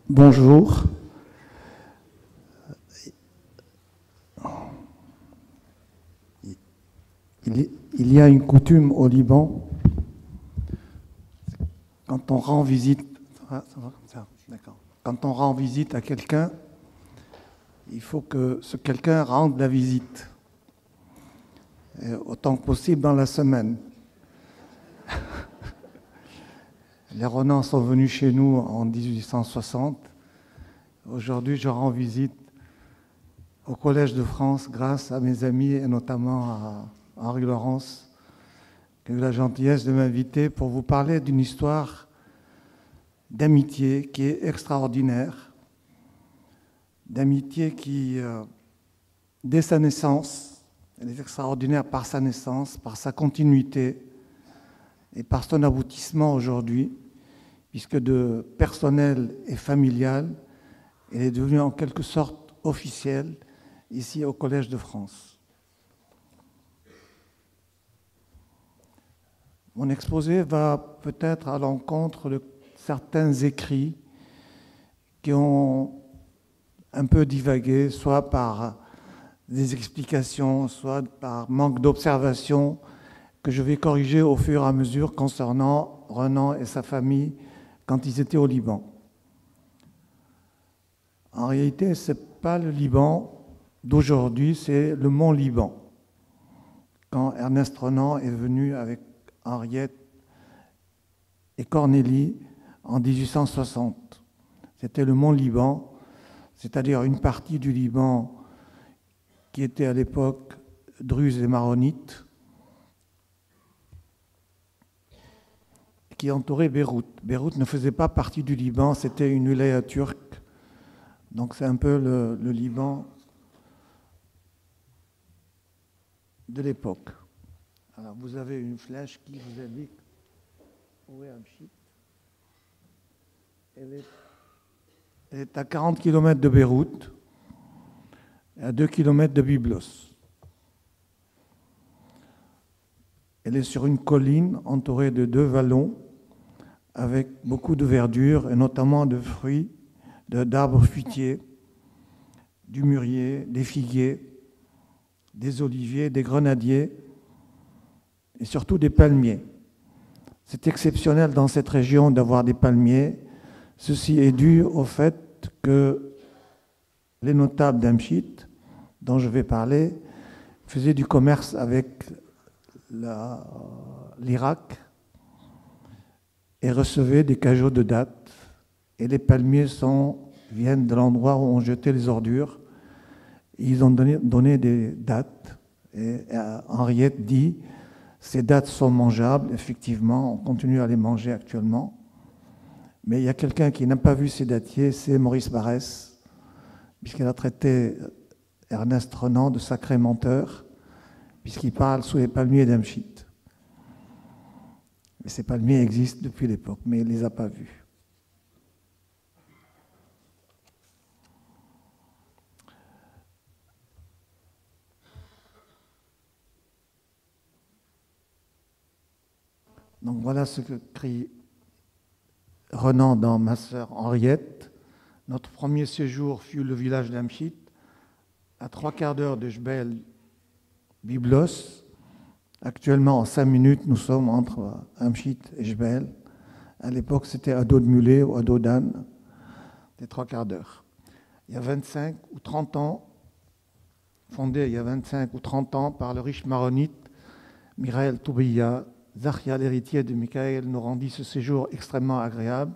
Bonjour. Il y a une coutume au Liban, quand on rend visite, d'accord. Quand on rend visite à quelqu'un, il faut que ce quelqu'un rende la visite, autant que possible dans la semaine. Les Renans sont venus chez nous en 1860. Aujourd'hui, je rends visite au Collège de France grâce à mes amis et notamment à Henri Laurence, qui a eu la gentillesse de m'inviter pour vous parler d'une histoire d'amitié qui est extraordinaire, d'amitié qui, dès sa naissance, elle est extraordinaire par sa naissance, par sa continuité et par son aboutissement aujourd'hui, puisque de personnel et familial, elle est devenue en quelque sorte officielle ici au Collège de France. Mon exposé va peut-être à l'encontre de certains écrits qui ont un peu divagué, soit par des explications, soit par manque d'observation, que je vais corriger au fur et à mesure concernant Renan et sa famille quand ils étaient au Liban. En réalité, ce n'est pas le Liban d'aujourd'hui, c'est le Mont Liban. Quand Ernest Renan est venu avec Henriette et Cornélie en 1860. C'était le Mont Liban, c'est-à-dire une partie du Liban qui était à l'époque druze et maronite, qui entourait Beyrouth. Beyrouth ne faisait pas partie du Liban, c'était une wilaya turque. Donc c'est un peu le Liban de l'époque. Alors vous avez une flèche qui vous indique où est Amchit. Elle est à 40 km de Beyrouth et à 2 km de Byblos. Elle est sur une colline entourée de 2 vallons avec beaucoup de verdure et notamment de fruits, d'arbres fruitiers, du mûrier, des figuiers, des oliviers, des grenadiers et surtout des palmiers. C'est exceptionnel dans cette région d'avoir des palmiers. Ceci est dû au fait que les notables d'Amchit, dont je vais parler, faisaient du commerce avec l'Irak et recevaient des cajots de dattes. Et les palmiers viennent de l'endroit où on jetait les ordures. Ils ont donné des dattes. Et Henriette dit, ces dattes sont mangeables, effectivement, on continue à les manger actuellement. Mais il y a quelqu'un qui n'a pas vu ces dattiers, c'est Maurice Barrès, puisqu'il a traité Ernest Renan de sacré menteur, puisqu'il parle sous les palmiers d'Amchit. Mais ces palmiers existent depuis l'époque, mais il ne les a pas vus. Donc voilà ce que crie Renan dans Ma sœur Henriette. Notre premier séjour fut le village d'Amchit, à 3/4 d'heure de Jbel Byblos. Actuellement, en 5 minutes, nous sommes entre Amchit et Jbel. À l'époque, c'était à dos de mulet ou à dos d'âne, des 3/4 d'heure. Il y a 25 ou 30 ans, fondé il y a 25 ou 30 ans par le riche maronite Mirael Toubiya, Zachia, l'héritier de Michael, nous rendit ce séjour extrêmement agréable.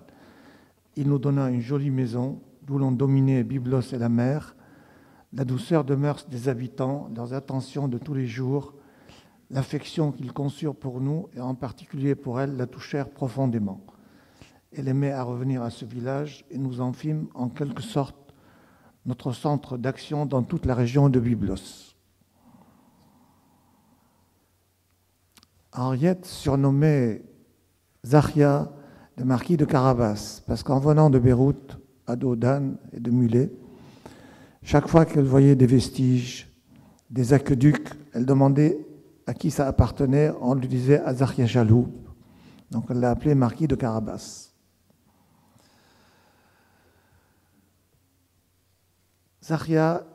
Il nous donna une jolie maison, d'où l'on dominait Byblos et la mer, la douceur de mœurs des habitants, leurs attentions de tous les jours, l'affection qu'ils conçurent pour nous, et en particulier pour elle, la touchèrent profondément. Elle aimait à revenir à ce village et nous en fîmes en quelque sorte notre centre d'action dans toute la région de Byblos. Henriette surnommait Zachia le marquis de Carabas, parce qu'en venant de Beyrouth, à dos d'âne et de mulet, chaque fois qu'elle voyait des vestiges, des aqueducs, elle demandait à qui ça appartenait. On lui disait à Zachia Jaloub. Donc elle l'a appelé marquis de Carabas. Zahria,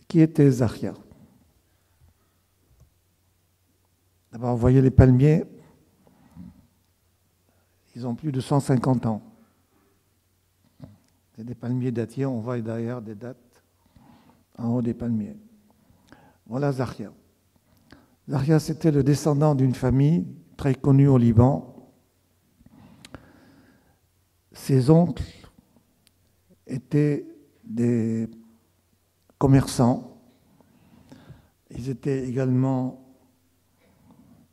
qui était Zahria? D'abord, vous voyez les palmiers, ils ont plus de 150 ans. C'est des palmiers dattiers, on voit d'ailleurs des dates en haut des palmiers. Voilà Zahria. Zahria, c'était le descendant d'une famille très connue au Liban. Ses oncles étaient des commerçants. Ils étaient également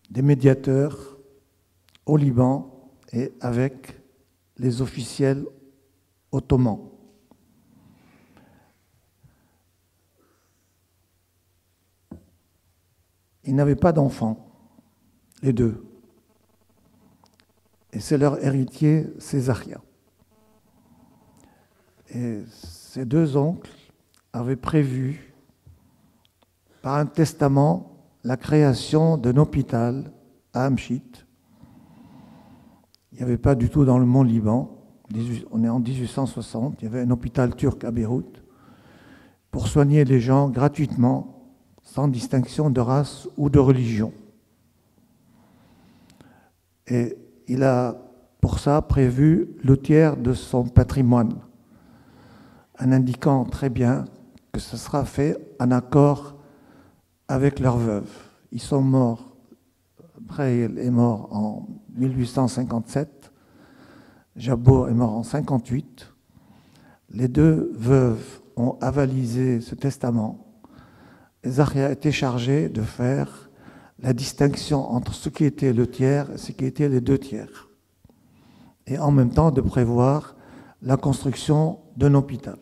des médiateurs au Liban et avec les officiels ottomans. Ils n'avaient pas d'enfants, les deux. Et c'est leur héritier, c'est Zahria. Et ces deux oncles avaient prévu, par un testament, la création d'un hôpital à Amchit. Il n'y avait pas du tout dans le mont Liban. On est en 1860, il y avait un hôpital turc à Beyrouth pour soigner les gens gratuitement, sans distinction de race ou de religion. Et il a pour ça prévu le tiers de son patrimoine, en indiquant très bien que ce sera fait en accord avec leurs veuves. Ils sont morts, Brahil est mort en 1857, Jabbour est mort en 1958. Les deux veuves ont avalisé ce testament. Et Zahria a été chargé de faire la distinction entre ce qui était le tiers et ce qui était les deux tiers. Et en même temps de prévoir la construction d'un hôpital.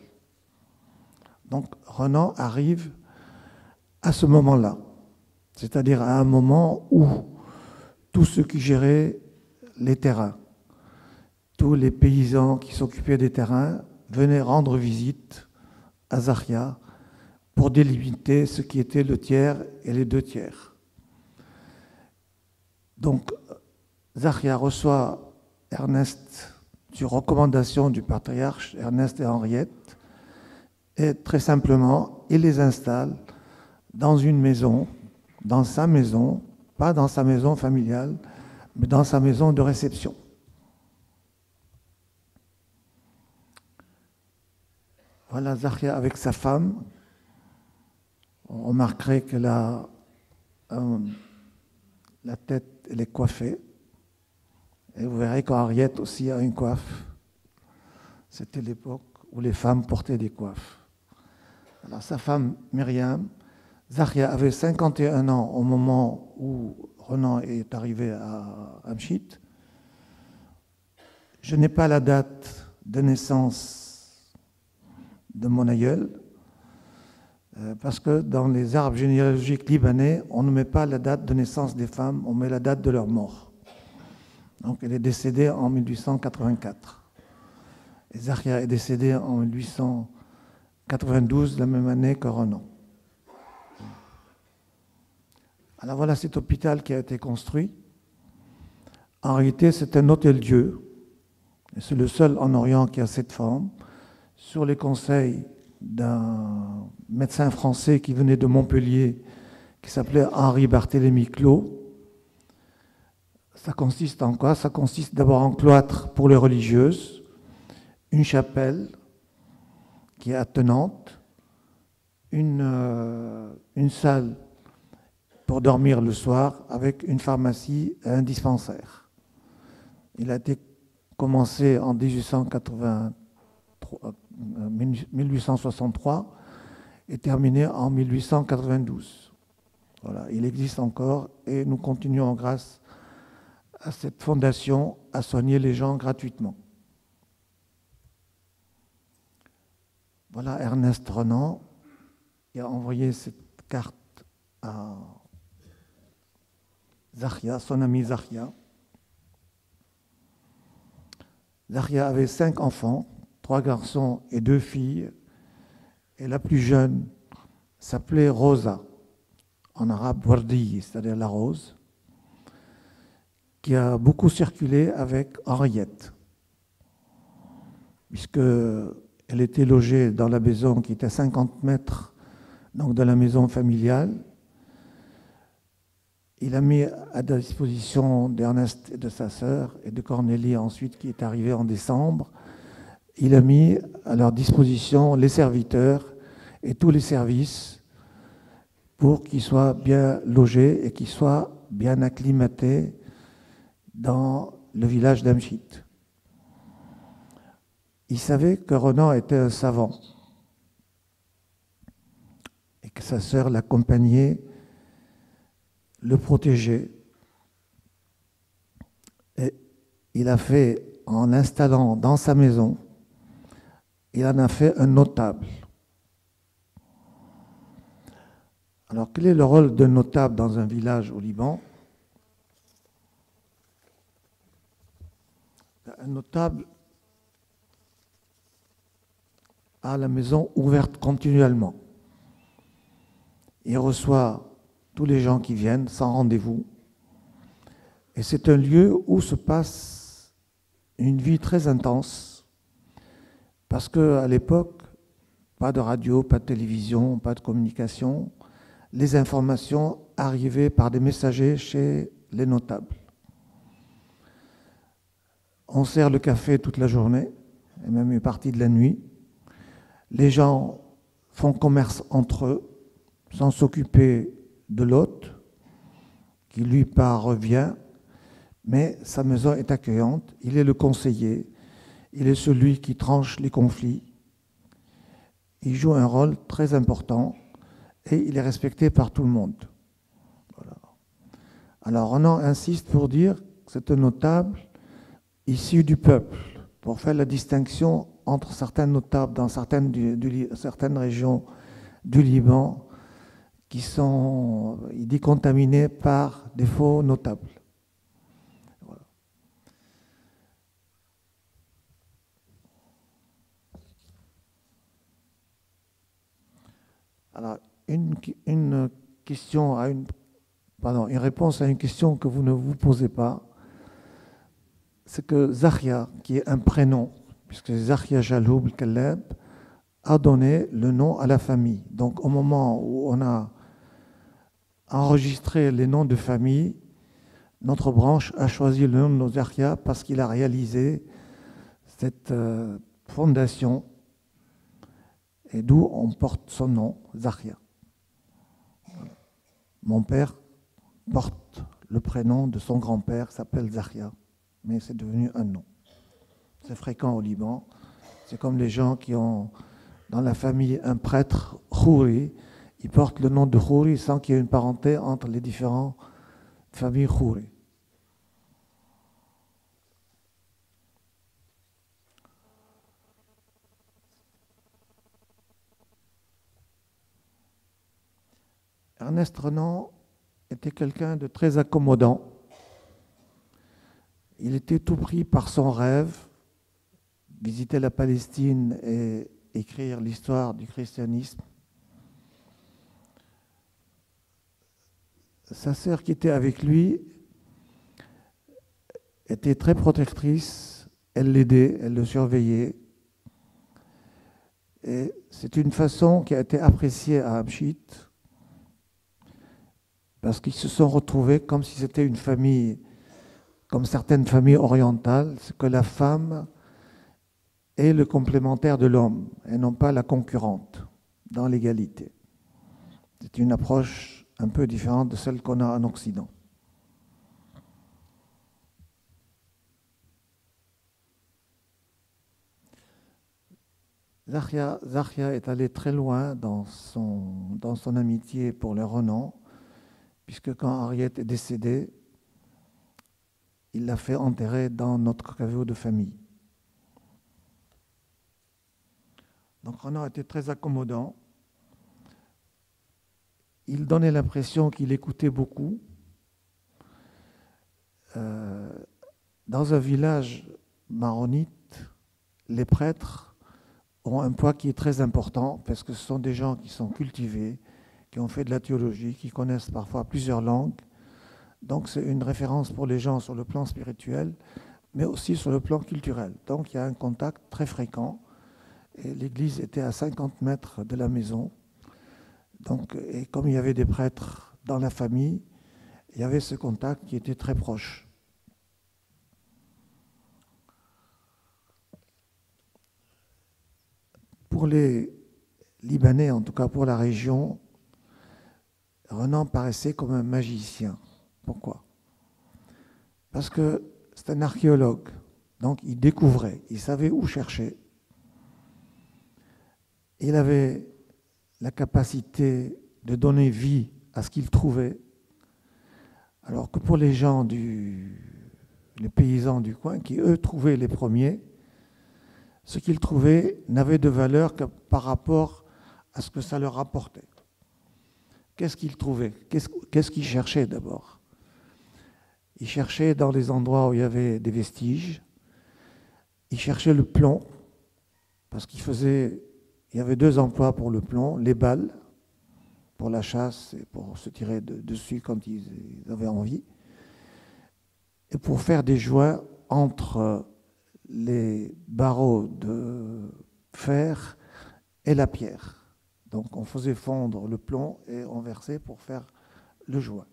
Donc Renan arrive à ce moment-là, c'est-à-dire à un moment où tous ceux qui géraient les terrains, tous les paysans qui s'occupaient des terrains venaient rendre visite à Zahria pour délimiter ce qui était le tiers et les deux tiers. Donc Zahria reçoit Ernest sur recommandation du patriarche Ernest et Henriette, et très simplement, il les installe dans une maison, dans sa maison, pas dans sa maison familiale, mais dans sa maison de réception. Voilà Zahria avec sa femme. On remarquerait que la tête, elle est coiffée. Et vous verrez qu'Henriette aussi a une coiffe. C'était l'époque où les femmes portaient des coiffes. Alors sa femme, Myriam, Zahria avait 51 ans au moment où Renan est arrivé à Amchit. Je n'ai pas la date de naissance de mon aïeul, parce que dans les arbres généalogiques libanais, on ne met pas la date de naissance des femmes, on met la date de leur mort. Donc elle est décédée en 1884. Et Zahria est décédée en 1892, la même année que Renan. Alors voilà cet hôpital qui a été construit. En réalité, c'est un hôtel-dieu. C'est le seul en Orient qui a cette forme. Sur les conseils d'un médecin français qui venait de Montpellier, qui s'appelait Henri Barthélemy Clos. Ça consiste en quoi? Ça consiste d'abord en cloître pour les religieuses, une chapelle qui est attenante, une salle pour dormir le soir avec une pharmacie et un dispensaire. Il a été commencé en 1863 et terminé en 1892. Voilà, il existe encore et nous continuons grâce à cette fondation à soigner les gens gratuitement. Voilà Ernest Renan qui a envoyé cette carte à Zahria, son ami Zahria. Zahria avait 5 enfants, 3 garçons et 2 filles, et la plus jeune s'appelait Rosa, en arabe wardi, c'est-à-dire la rose, qui a beaucoup circulé avec Henriette, puisque Elle était logée dans la maison qui était à 50 mètres donc de la maison familiale. Il a mis à disposition d'Ernest et de sa sœur et de Cornélie ensuite qui est arrivée en décembre. Il a mis à leur disposition les serviteurs et tous les services pour qu'ils soient bien logés et qu'ils soient bien acclimatés dans le village d'Amchit. Il savait que Renan était un savant et que sa sœur l'accompagnait, le protégeait. Et il a fait, en l'installant dans sa maison, il en a fait un notable. Alors, quel est le rôle d'un notable dans un village au Liban? Un notable a la maison ouverte continuellement. Il reçoit tous les gens qui viennent sans rendez-vous. Et c'est un lieu où se passe une vie très intense. Parce qu'à l'époque, pas de radio, pas de télévision, pas de communication. Les informations arrivaient par des messagers chez les notables. On sert le café toute la journée, et même une partie de la nuit. Les gens font commerce entre eux, sans s'occuper de l'hôte, qui lui part, revient, mais sa maison est accueillante. Il est le conseiller, il est celui qui tranche les conflits. Il joue un rôle très important et il est respecté par tout le monde. Voilà. Alors Renan insiste pour dire que c'est un notable issu du peuple, pour faire la distinction entre certains notables dans certaines régions du Liban qui sont, il dit, contaminés par des faux notables. Voilà. Alors, une réponse à une question que vous ne vous posez pas, c'est que Zahia, qui est un prénom, puisque Zahia Jaloub al-Kallab, a donné le nom à la famille. Donc au moment où on a enregistré les noms de famille, notre branche a choisi le nom de Zahia parce qu'il a réalisé cette fondation, et d'où on porte son nom, Zahia. Mon père porte le prénom de son grand-père, s'appelle Zahia, mais c'est devenu un nom. C'est fréquent au Liban. C'est comme les gens qui ont dans la famille un prêtre Khouri, ils portent le nom de Khouri sans qu'il y ait une parenté entre les différentes familles Khouri. Ernest Renan était quelqu'un de très accommodant. Il était tout pris par son rêve, visiter la Palestine et écrire l'histoire du christianisme. Sa sœur qui était avec lui était très protectrice, elle l'aidait, elle le surveillait. Et c'est une façon qui a été appréciée à Amchit, parce qu'ils se sont retrouvés comme si c'était une famille, comme certaines familles orientales, c'est que la femme est le complémentaire de l'homme et non pas la concurrente dans l'égalité. C'est une approche un peu différente de celle qu'on a en Occident. Zahia est allé très loin dans son amitié pour le Renan, puisque quand Henriette est décédée, il l'a fait enterrer dans notre caveau de famille. Donc Renan était très accommodant. Il donnait l'impression qu'il écoutait beaucoup. Dans un village maronite, les prêtres ont un poids qui est très important parce que ce sont des gens qui sont cultivés, qui ont fait de la théologie, qui connaissent parfois plusieurs langues. Donc c'est une référence pour les gens sur le plan spirituel, mais aussi sur le plan culturel. Donc il y a un contact très fréquent Et l'église était à 50 mètres de la maison. Donc, et comme il y avait des prêtres dans la famille, il y avait ce contact qui était très proche. Pour les Libanais, en tout cas pour la région, Renan paraissait comme un magicien. Pourquoi? Parce que c'est un archéologue, donc il découvrait, il savait où chercher. Il avait la capacité de donner vie à ce qu'il trouvait, alors que pour les gens les paysans du coin, qui eux trouvaient les premiers, ce qu'ils trouvaient n'avait de valeur que par rapport à ce que ça leur apportait. Qu'est-ce qu'ils trouvaient? Qu'est-ce qu'ils cherchaient d'abord? Ils cherchaient dans les endroits où il y avait des vestiges, ils cherchaient le plomb, parce il y avait 2 emplois pour le plomb, les balles, pour la chasse et pour se tirer dessus quand ils avaient envie, et pour faire des joints entre les barreaux de fer et la pierre. Donc on faisait fondre le plomb et on versait pour faire le joint.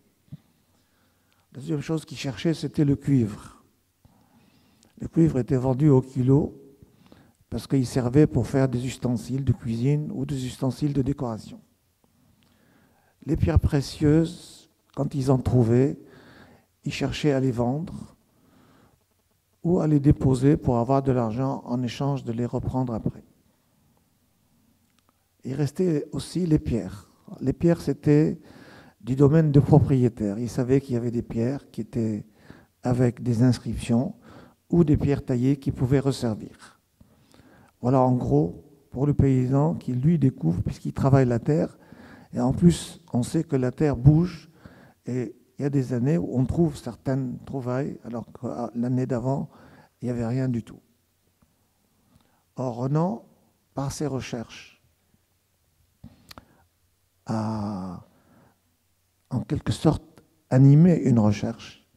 La deuxième chose qu'ils cherchaient, c'était le cuivre. Le cuivre était vendu au kilo parce qu'il servait pour faire des ustensiles de cuisine ou des ustensiles de décoration. Les pierres précieuses, quand ils en trouvaient, ils cherchaient à les vendre ou à les déposer pour avoir de l'argent en échange de les reprendre après. Il restait aussi les pierres. Les pierres, c'était du domaine de propriétaires. Ils savaient qu'il y avait des pierres qui étaient avec des inscriptions ou des pierres taillées qui pouvaient resservir. Voilà en gros pour le paysan qui lui découvre puisqu'il travaille la terre. Et en plus, on sait que la terre bouge et il y a des années où on trouve certaines trouvailles alors que l'année d'avant, il n'y avait rien du tout. Or, Renan, par ses recherches, a en quelque sorte animé une recherche.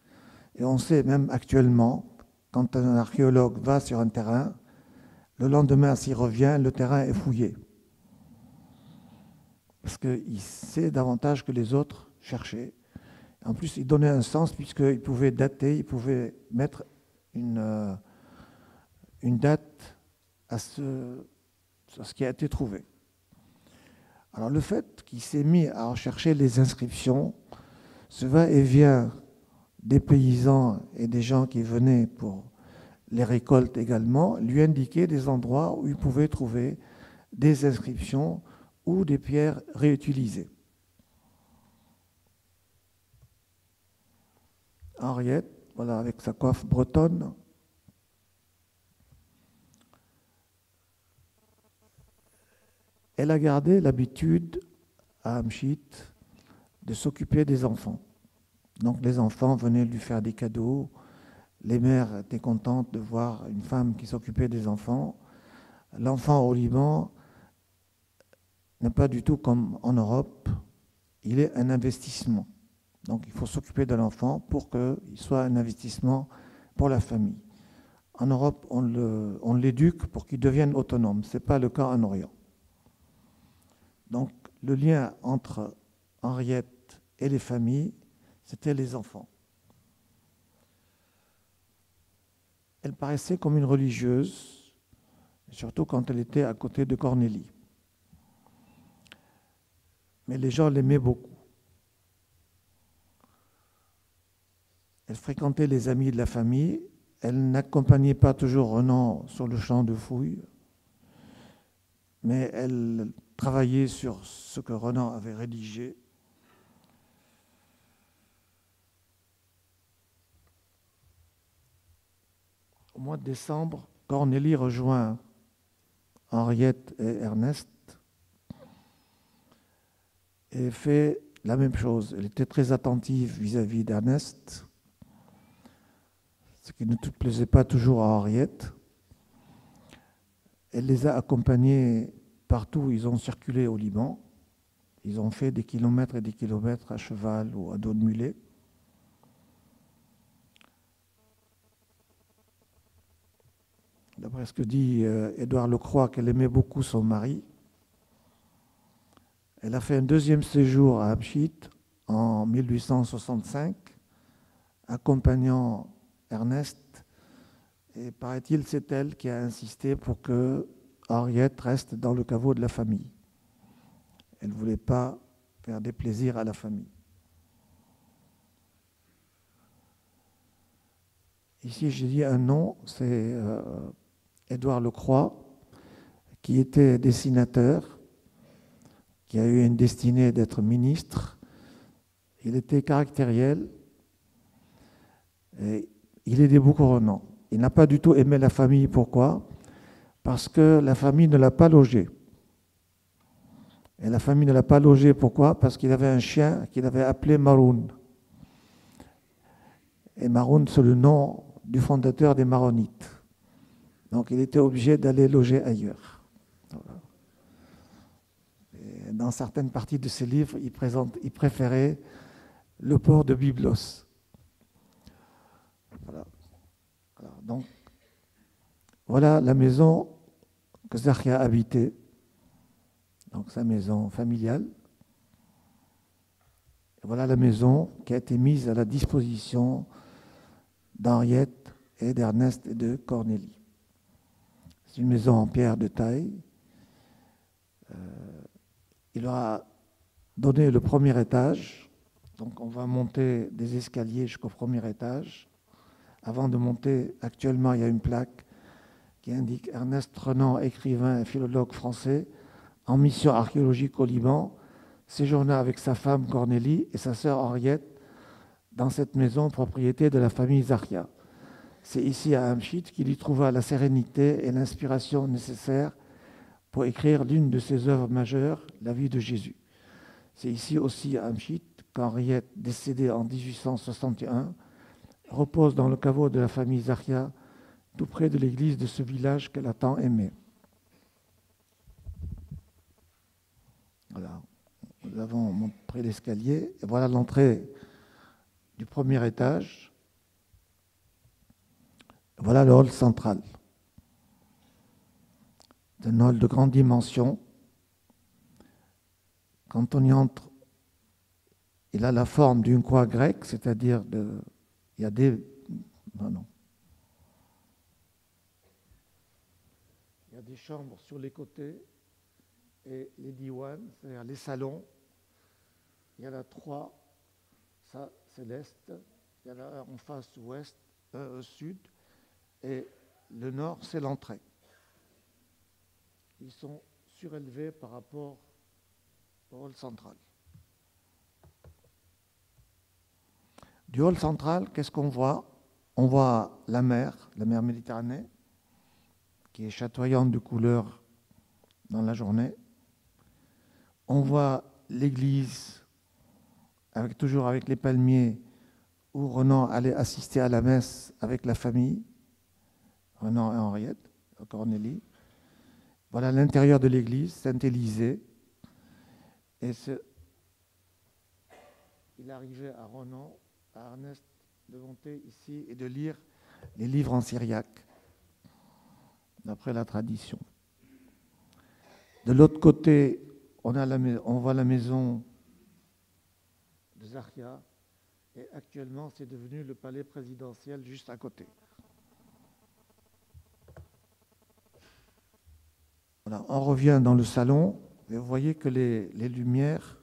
Et on sait même actuellement, quand un archéologue va sur un terrain, le lendemain, s'il revient, le terrain est fouillé. Parce qu'il sait davantage que les autres chercher. En plus, il donnait un sens puisqu'il pouvait dater, il pouvait mettre une date à ce qui a été trouvé. Alors le fait qu'il s'est mis à rechercher les inscriptions, ce va-et-vient des paysans et des gens qui venaient pour les récoltes également, lui indiquait des endroits où il pouvait trouver des inscriptions ou des pierres réutilisées. Henriette, voilà, avec sa coiffe bretonne. Elle a gardé l'habitude à Amchit de s'occuper des enfants. Donc les enfants venaient lui faire des cadeaux. Les mères étaient contentes de voir une femme qui s'occupait des enfants. L'enfant au Liban n'est pas du tout comme en Europe. Il est un investissement. Donc il faut s'occuper de l'enfant pour qu'il soit un investissement pour la famille. En Europe, on l'éduque pour qu'il devienne autonome. Ce n'est pas le cas en Orient. Donc le lien entre Henriette et les familles, c'était les enfants. Elle paraissait comme une religieuse, surtout quand elle était à côté de Cornélie. Mais les gens l'aimaient beaucoup. Elle fréquentait les amis de la famille. Elle n'accompagnait pas toujours Renan sur le champ de fouilles, mais elle travaillait sur ce que Renan avait rédigé. Au mois de décembre, Cornélie rejoint Henriette et Ernest et fait la même chose. Elle était très attentive vis-à-vis d'Ernest, ce qui ne plaisait pas toujours à Henriette. Elle les a accompagnés partout où ils ont circulé au Liban. Ils ont fait des kilomètres et des kilomètres à cheval ou à dos de mulet. d'après ce que dit Édouard Lecroix, qu'elle aimait beaucoup son mari. Elle a fait un deuxième séjour à Amchit en 1865, accompagnant Ernest. Et paraît-il, c'est elle qui a insisté pour que Henriette reste dans le caveau de la famille. Elle ne voulait pas faire déplaisir à la famille. Ici, j'ai dit un nom, c'est Édouard Lecroix, qui était dessinateur, qui a eu une destinée d'être ministre. Il était caractériel et il aidait beaucoup Renan. Il n'a pas du tout aimé la famille. Pourquoi? Parce que la famille ne l'a pas logé. Et la famille ne l'a pas logé, pourquoi? Parce qu'il avait un chien qu'il avait appelé Maroun. Et Maroun, c'est le nom du fondateur des Maronites. Donc il était obligé d'aller loger ailleurs. Voilà. Et dans certaines parties de ses livres, il préférait le port de Byblos. Voilà. Donc, voilà la maison que Zachia habitait. Donc sa maison familiale. Et voilà la maison qui a été mise à la disposition d'Henriette et d'Ernest et de Cornélie. C'est une maison en pierre de taille. Il leur a donné le premier étage. Donc on va monter des escaliers jusqu'au premier étage. Avant de monter, actuellement, il y a une plaque qui indique Ernest Renan, écrivain et philologue français, en mission archéologique au Liban, séjourna avec sa femme Cornélie et sa sœur Henriette dans cette maison propriété de la famille Zachia. C'est ici à Amchit qu'il y trouva la sérénité et l'inspiration nécessaires pour écrire l'une de ses œuvres majeures, La vie de Jésus. C'est ici aussi à Amchit qu'Henriette, décédée en 1861, repose dans le caveau de la famille Zachia, tout près de l'église de ce village qu'elle a tant aimé. Voilà, nous avons montré l'escalier, et voilà l'entrée du premier étage. Voilà le hall central. C'est un hall de grande dimension. Quand on y entre, il a la forme d'une croix grecque, c'est-à-dire il y a des... Non. Il y a des chambres sur les côtés et les diwans, c'est-à-dire les salons. Il y en a 3, ça c'est l'est, il y en a un en face ouest, un au sud, et le nord c'est l'entrée. Ils sont surélevés par rapport au hall central. Du hall central, qu'est-ce qu'on voit? On voit la mer Méditerranée, qui est chatoyante de couleurs dans la journée. On voit l'église, toujours avec les palmiers, où Renan allait assister à la messe avec la famille, Renan et Henriette, Cornélie. Voilà l'intérieur de l'église, Saint-Élysée. Et il arrivait à Renan, à Ernest, de monter ici et de lire les livres en syriaque, d'après la tradition. De l'autre côté, on voit la maison de Zachia, et actuellement, c'est devenu le palais présidentiel juste à côté. Voilà, on revient dans le salon, et vous voyez que les lumières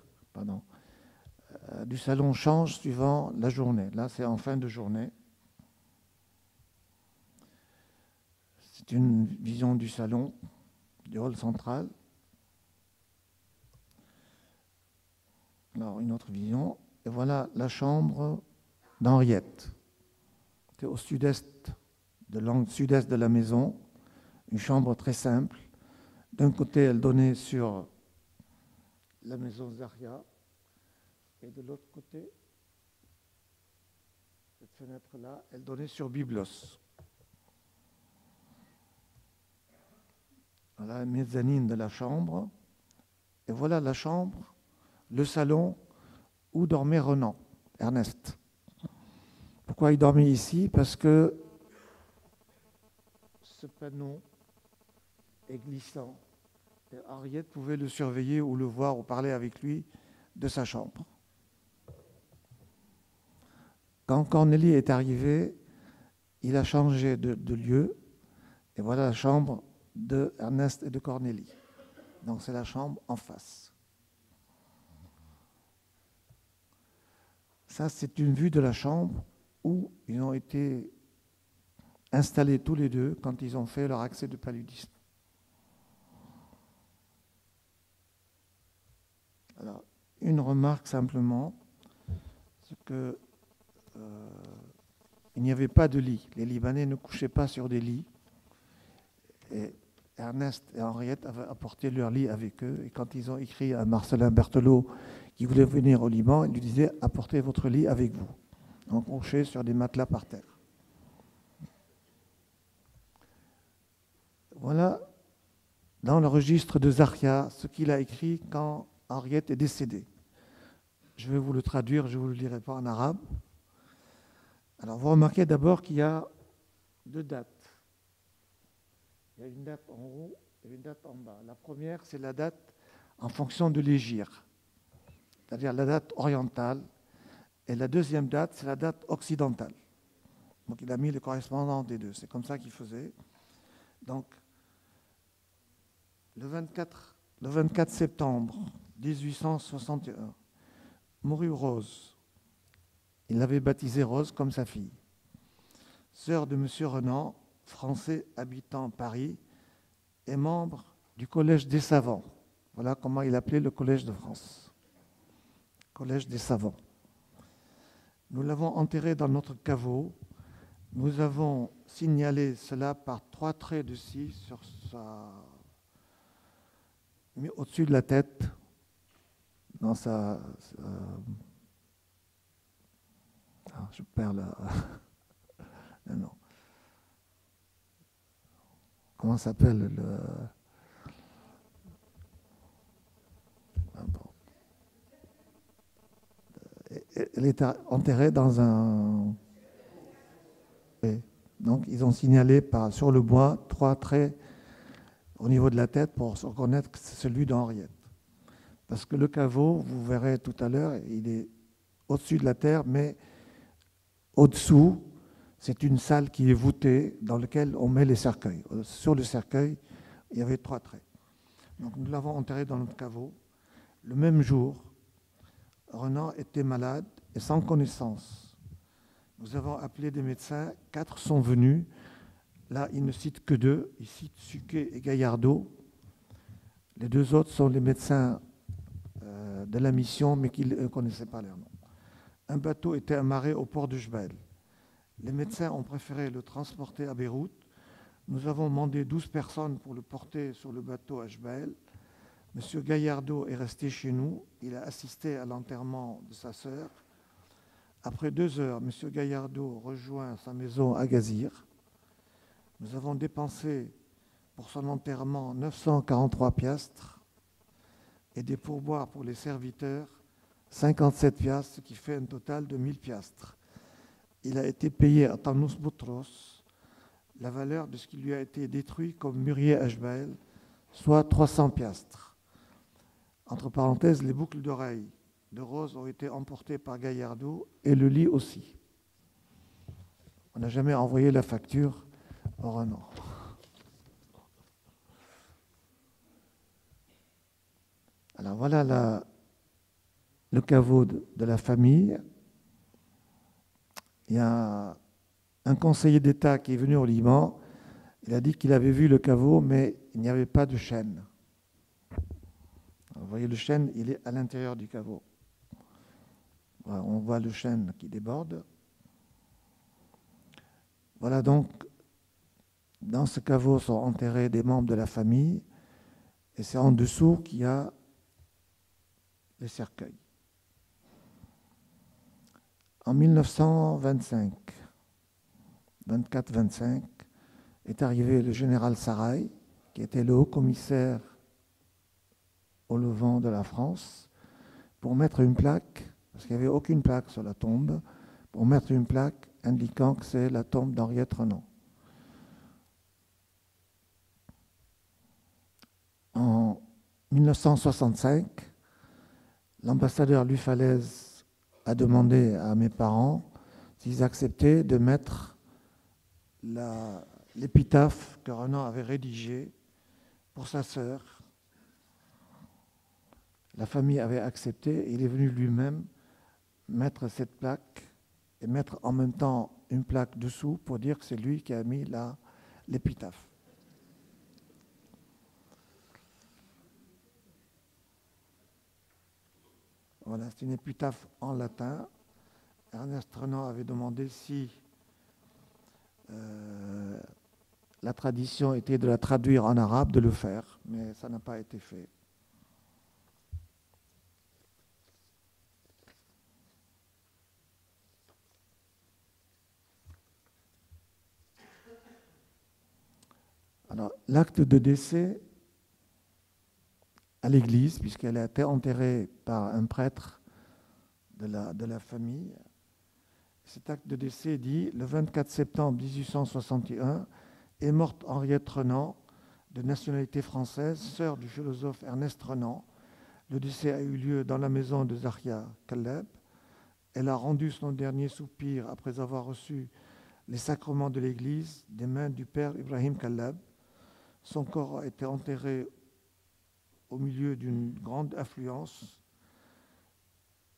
du salon changent suivant la journée. Là, c'est en fin de journée. C'est une vision du salon, du hall central. Alors, une autre vision. Et voilà la chambre d'Henriette. C'est au sud-est de l'angle sud-est de la maison. Une chambre très simple. D'un côté, elle donnait sur la maison Zachia. Et de l'autre côté, cette fenêtre-là, elle donnait sur Byblos. Voilà la mezzanine de la chambre. Et voilà la chambre, le salon où dormait Renan, Ernest. Pourquoi il dormait ici? Parce que ce panneau est glissant. Et Henriette pouvait le surveiller ou le voir ou parler avec lui de sa chambre. Quand Cornélie est arrivé, il a changé de lieu. Et voilà la chambre de Ernest et de Cornélie. Donc c'est la chambre en face. Ça, c'est une vue de la chambre où ils ont été installés tous les deux quand ils ont fait leur accès de paludisme. Alors, une remarque simplement, c'est que il n'y avait pas de lit. Les Libanais ne couchaient pas sur des lits. Et Ernest et Henriette avaient apporté leur lit avec eux. Et quand ils ont écrit à Marcelin Berthelot qui voulait venir au Liban, il lui disait « Apportez votre lit avec vous ». Donc on couchait sur des matelas par terre. Voilà, dans le registre de Zacharia, ce qu'il a écrit quand Henriette est décédée. Je vais vous le traduire, je ne vous le lirai pas en arabe. Alors vous remarquez d'abord qu'il y a deux dates. Il y a une date en haut et une date en bas. La première, c'est la date en fonction de l'hégire, c'est-à-dire la date orientale. Et la deuxième date, c'est la date occidentale. Donc il a mis le correspondant des deux. C'est comme ça qu'il faisait. Donc le 24 septembre 1861, mourut Rose. Il l'avait baptisée Rose comme sa fille. Sœur de M. Renan, français habitant Paris, et membre du Collège des Savants. Voilà comment il appelait le Collège de France. Collège des Savants. Nous l'avons enterré dans notre caveau. Nous avons signalé cela par 3 traits de scie sur mis au-dessus de la tête, dans je perds la... non. Comment s'appelle le... Elle est enterrée dans un... Oui. Donc ils ont signalé sur le bois 3 traits au niveau de la tête pour se reconnaître que c'est celui d'Henriette. Parce que le caveau, vous verrez tout à l'heure, il est au-dessus de la terre, mais au-dessous, c'est une salle qui est voûtée dans laquelle on met les cercueils. Sur le cercueil, il y avait 3 traits. Donc nous l'avons enterré dans notre caveau. Le même jour, Renan était malade et sans connaissance. Nous avons appelé des médecins, 4 sont venus. Là, il ne cite que 2. Il cite Suquet et Gaillardeau. Les 2 autres sont les médecins de la mission, mais qui ne connaissaient pas leur nom. Un bateau était amarré au port de Jebel. Les médecins ont préféré le transporter à Beyrouth. Nous avons demandé 12 personnes pour le porter sur le bateau à Jebel. Monsieur Gaillardeau est resté chez nous. Il a assisté à l'enterrement de sa sœur. Après 2 heures, monsieur Gaillardeau rejoint sa maison à Gazir. Nous avons dépensé pour son enterrement 943 piastres et des pourboires pour les serviteurs 57 piastres, ce qui fait un total de 1000 piastres. Il a été payé à Tanous Boutros la valeur de ce qui lui a été détruit comme mûrier à Jebel, soit 300 piastres. Entre parenthèses, les boucles d'oreilles de Rose ont été emportées par Gaillardeau et le lit aussi. On n'a jamais envoyé la facture au Renan. Alors voilà le caveau de la famille. Il y a un conseiller d'État qui est venu au Liban. Il a dit qu'il avait vu le caveau, mais il n'y avait pas de chêne. Vous voyez, le chêne, il est à l'intérieur du caveau. Voilà, on voit le chêne qui déborde. Voilà donc, dans ce caveau sont enterrés des membres de la famille, et c'est en dessous qu'il y a les cercueils. En 1925, 24-25, est arrivé le général Sarrail, qui était le haut commissaire au Levant de la France, pour mettre une plaque, parce qu'il n'y avait aucune plaque sur la tombe, pour mettre une plaque indiquant que c'est la tombe d'Henriette Renan. 1965, l'ambassadeur Louis Falaise a demandé à mes parents s'ils acceptaient de mettre l'épitaphe que Renan avait rédigée pour sa sœur. La famille avait accepté et il est venu lui-même mettre cette plaque et mettre en même temps une plaque dessous pour dire que c'est lui qui a mis l'épitaphe. Voilà, c'est une épitaphe en latin. Ernest Renan avait demandé si la tradition était de la traduire en arabe, de le faire, mais ça n'a pas été fait. Alors, l'acte de décès à l'église, puisqu'elle a été enterrée par un prêtre de la famille, cet acte de décès dit « Le 24 septembre 1861 est morte Henriette Renan, de nationalité française, sœur du philosophe Ernest Renan. Le décès a eu lieu dans la maison de Zahia Kallab. Elle a rendu son dernier soupir après avoir reçu les sacrements de l'Église des mains du père Ibrahim Kallab. Son corps a été enterré au milieu d'une grande affluence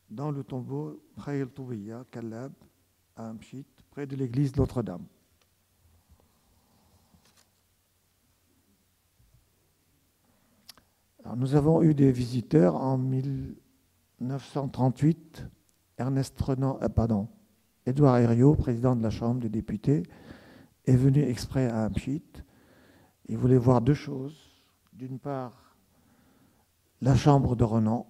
dans le tombeau Khaïl Toubiya Kallab à Amchit, près de l'église de Notre-Dame. » Alors, nous avons eu des visiteurs en 1938. Édouard Herriot, président de la Chambre des députés, est venu exprès à Amchit. Il voulait voir deux choses. D'une part, la chambre de Renan,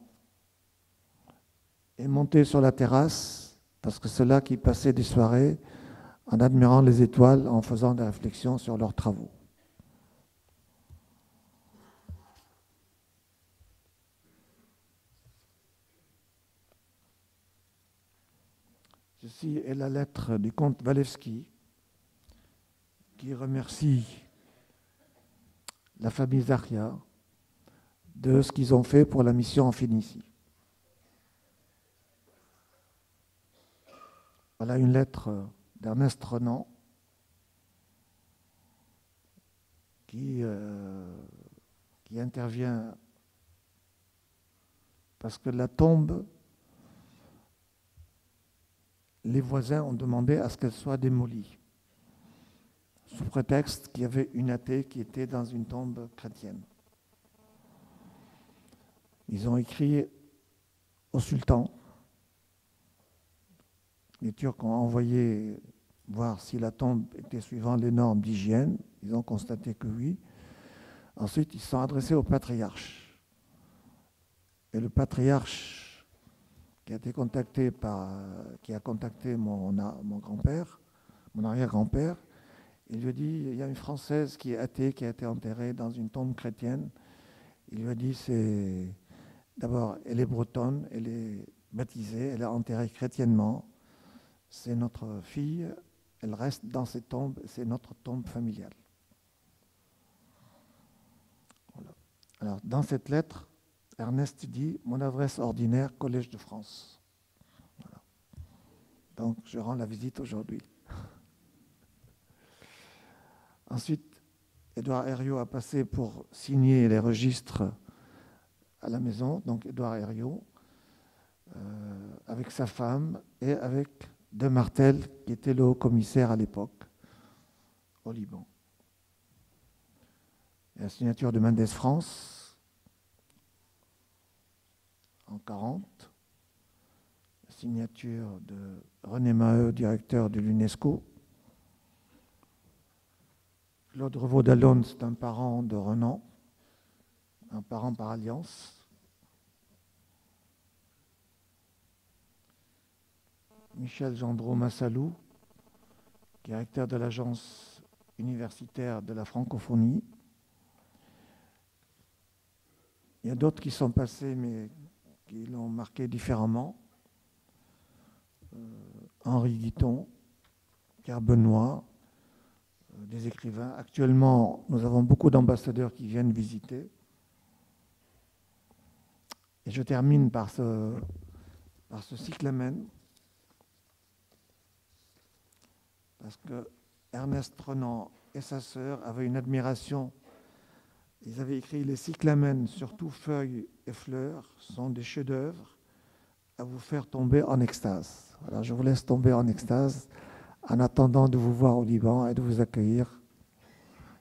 et monter sur la terrasse, parce que c'est là qu'ils passaient des soirées en admirant les étoiles, en faisant des réflexions sur leurs travaux. Ceci est la lettre du comte Walewski qui remercie la famille Zahia de ce qu'ils ont fait pour la mission en Phénicie. Voilà une lettre d'Ernest Renan qui intervient parce que la tombe, les voisins ont demandé à ce qu'elle soit démolie, sous prétexte qu'il y avait une athée qui était dans une tombe chrétienne. Ils ont écrit au sultan. Les Turcs ont envoyé voir si la tombe était suivant les normes d'hygiène. Ils ont constaté que oui. Ensuite, ils se sont adressés au patriarche. Et le patriarche qui a contacté mon grand-père, mon arrière-grand-père, il lui a dit, il y a une Française qui est athée, qui a été enterrée dans une tombe chrétienne. Il lui a dit, d'abord, elle est bretonne, elle est baptisée, elle est enterrée chrétiennement. C'est notre fille, elle reste dans cette tombe, c'est notre tombe familiale. Voilà. Alors, dans cette lettre, Ernest dit « Mon adresse ordinaire, Collège de France ». Voilà. Donc, je rends la visite aujourd'hui. Ensuite, Édouard Herriot a passé pour signer les registres à la maison, donc Édouard Herriot, avec sa femme et avec De Martel, qui était le haut-commissaire à l'époque au Liban. Et la signature de Mendès France en 1940, la signature de René Maheu, directeur de l'UNESCO. Claude Revaud-Dallon, c'est un parent de Renan, un parent par alliance. Michel Gendreau-Massalou, directeur de l'agence universitaire de la francophonie. Il y a d'autres qui sont passés, mais qui l'ont marqué différemment. Henri Guiton, Pierre Benoît, des écrivains. Actuellement, nous avons beaucoup d'ambassadeurs qui viennent visiter. Et je termine par ce cyclamen, parce que Ernest Renan et sa sœur avaient une admiration. Ils avaient écrit: les cyclamens, surtout feuilles et fleurs, sont des chefs-d'œuvre à vous faire tomber en extase. Alors je vous laisse tomber en extase en attendant de vous voir au Liban et de vous accueillir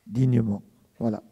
dignement. Voilà.